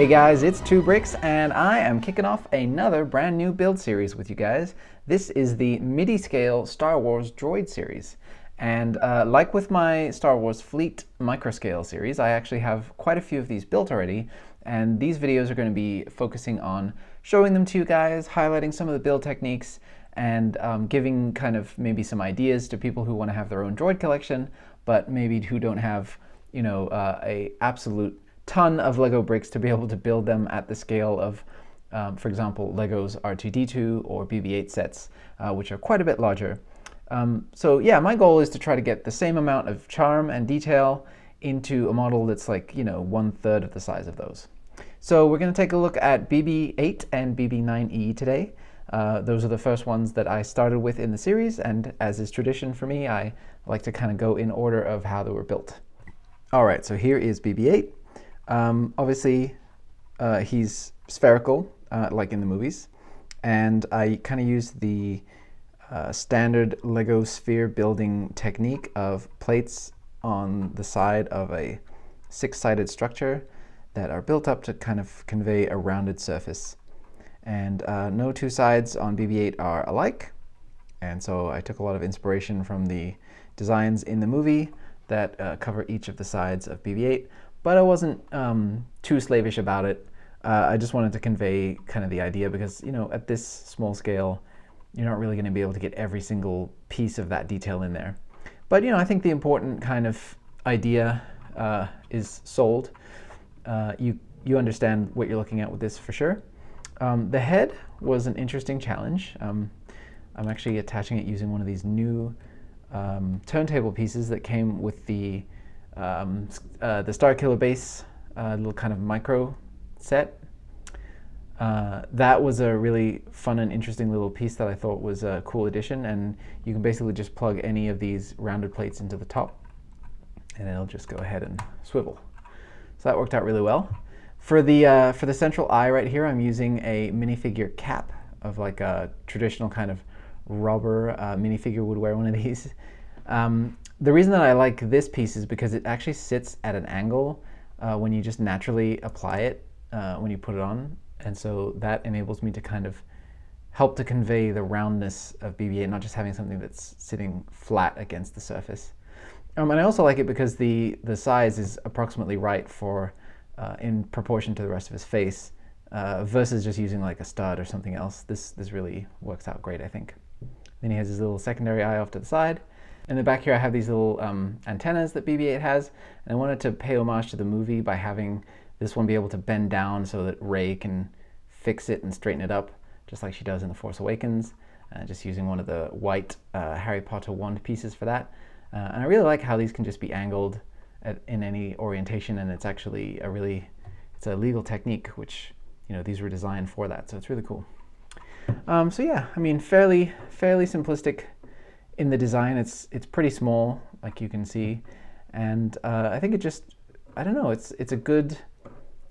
Hey guys, it's 2Bricks, and I am kicking off another brand new build series with you guys. This is the Midi-scale Star Wars Droid series. And like with my Star Wars Fleet microscale series, I actually have quite a few of these built already, and these videos are going to be focusing on showing them to you guys, highlighting some of the build techniques, and giving kind of maybe some ideas to people who want to have their own droid collection, but maybe who don't have, a absolute ton of Lego bricks to be able to build them at the scale of, for example, Lego's R2-D2 or BB-8 sets, which are quite a bit larger. So yeah, my goal is to try to get the same amount of charm and detail into a model that's like, 1/3 of the size of those. So we're going to take a look at BB-8 and BB-9E today. Those are the first ones that I started with in the series, and as is tradition for me, I like to kind of go in order of how they were built. All right, so here is BB-8. Obviously, he's spherical, like in the movies, and I kind of use the standard Lego sphere building technique of plates on the side of a six-sided structure that are built up to kind of convey a rounded surface. And no two sides on BB-8 are alike, and so I took a lot of inspiration from the designs in the movie that cover each of the sides of BB-8, but I wasn't too slavish about it. I just wanted to convey kind of the idea because, at this small scale, you're not really going to be able to get every single piece of that detail in there. But, I think the important kind of idea is sold. You understand what you're looking at with this for sure. The head was an interesting challenge. I'm actually attaching it using one of these new turntable pieces that came with the Starkiller base little kind of micro set. That was a really fun and interesting little piece that I thought was a cool addition, and you can basically just plug any of these rounded plates into the top and it'll just go ahead and swivel. So that worked out really well. For the central eye right here, I'm using a minifigure cap of like a traditional kind of rubber minifigure would wear one of these. The reason that I like this piece is because it actually sits at an angle when you just naturally apply it when you put it on, and so that enables me to kind of help to convey the roundness of BB-8, not just having something that's sitting flat against the surface. And I also like it because the size is approximately right for in proportion to the rest of his face, versus just using like a stud or something else. This really works out great, I think. Then he has his little secondary eye off to the side. In the back here I have these little antennas that BB-8 has, and I wanted to pay homage to the movie by having this one be able to bend down so that Rey can fix it and straighten it up, just like she does in The Force Awakens, just using one of the white Harry Potter wand pieces for that. And I really like how these can just be angled in any orientation, and it's actually it's a legal technique, which, these were designed for that, so it's really cool. So yeah, I mean, fairly simplistic in the design. It's pretty small, like you can see, and I think it just, I don't know,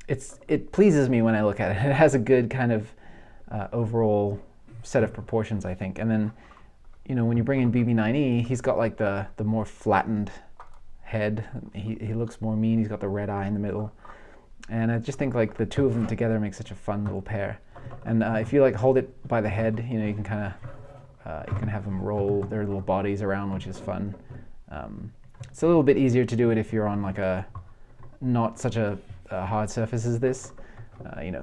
it pleases me when I look at it. It has a good kind of overall set of proportions, I think. And then, when you bring in BB-9E, he's got like the more flattened head. He looks more mean. He's got the red eye in the middle, and I just think like the two of them together make such a fun little pair. And if you like hold it by the head, you can kind of you can have them roll their little bodies around, which is fun. It's a little bit easier to do it if you're on like not such a hard surface as this,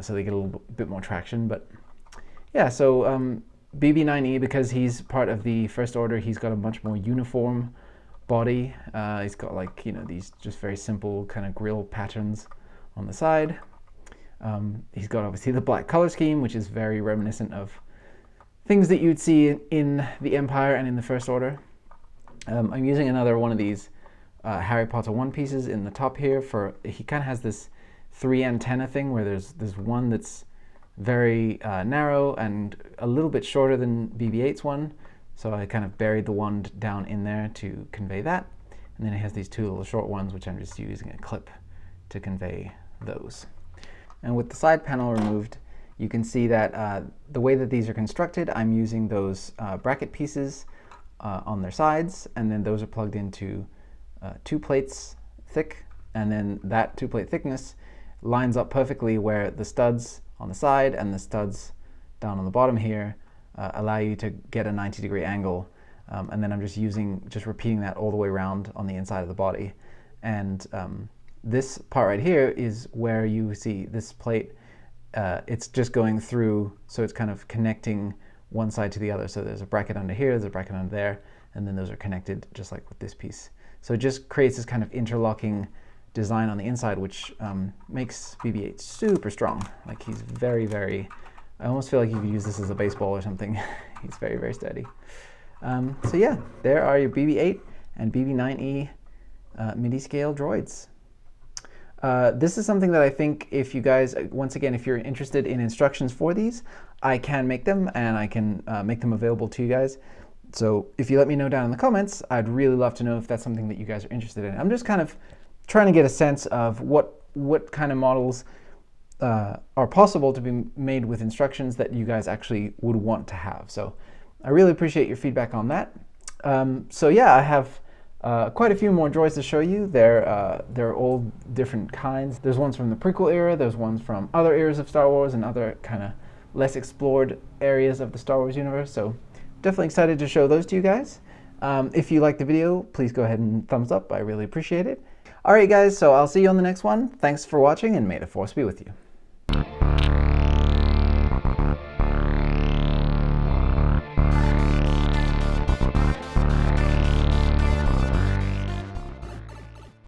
so they get a little bit more traction. But yeah, so BB-9E, because he's part of the First Order, he's got a much more uniform body. He's got like, these just very simple kind of grill patterns on the side. He's got obviously the black color scheme, which is very reminiscent of things that you'd see in the Empire and in the First Order. I'm using another one of these Harry Potter one pieces in the top here. He kind of has this 3 antenna thing where there's one that's very narrow and a little bit shorter than BB-8's one. So I kind of buried the wand down in there to convey that. And then it has these 2 little short ones, which I'm just using a clip to convey those. And with the side panel removed, you can see that the way that these are constructed, I'm using those bracket pieces on their sides, and then those are plugged into 2 plates thick, and then that 2-plate thickness lines up perfectly where the studs on the side and the studs down on the bottom here allow you to get a 90-degree angle. And then I'm just repeating that all the way around on the inside of the body. And this part right here is where you see this plate, it's just going through, so it's kind of connecting one side to the other. So there's a bracket under here, there's a bracket under there, and then those are connected just like with this piece. So it just creates this kind of interlocking design on the inside, which makes BB-8 super strong. Like, he's very, very, I almost feel like you could use this as a baseball or something. He's very, very steady. So yeah, there are your BB-8 and BB-9E Midi-scale droids. This is something that I think if you guys, once again, if you're interested in instructions for these, I can make them, and I can make them available to you guys. So if you let me know down in the comments, I'd really love to know if that's something that you guys are interested in. I'm just kind of trying to get a sense of what kind of models are possible to be made with instructions that you guys actually would want to have. So I really appreciate your feedback on that. So yeah, I have quite a few more droids to show you. They're all different kinds. There's ones from the prequel era, there's ones from other eras of Star Wars and other kind of less explored areas of the Star Wars universe. So definitely excited to show those to you guys. If you liked the video, please go ahead and thumbs up. I really appreciate it. Alright guys, so I'll see you on the next one. Thanks for watching, and may the Force be with you.